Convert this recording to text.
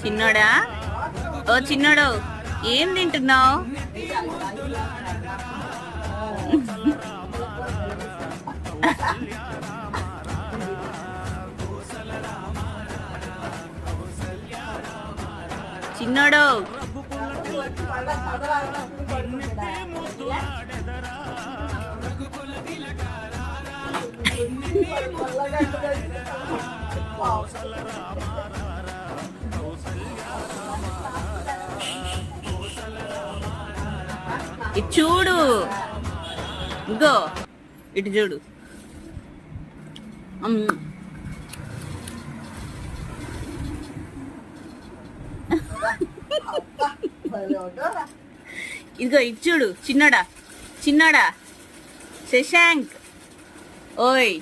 చిన్నోడా, ఓ చిన్నోడు, ఏం తింటున్నావు? చిన్నోడు, ఇటు చూడు, ఇంకో ఇటు చూడు. ఇదిగో ఇటు చూడు, చిన్నోడా, చిన్నోడా, శశాంక్, ఓయ్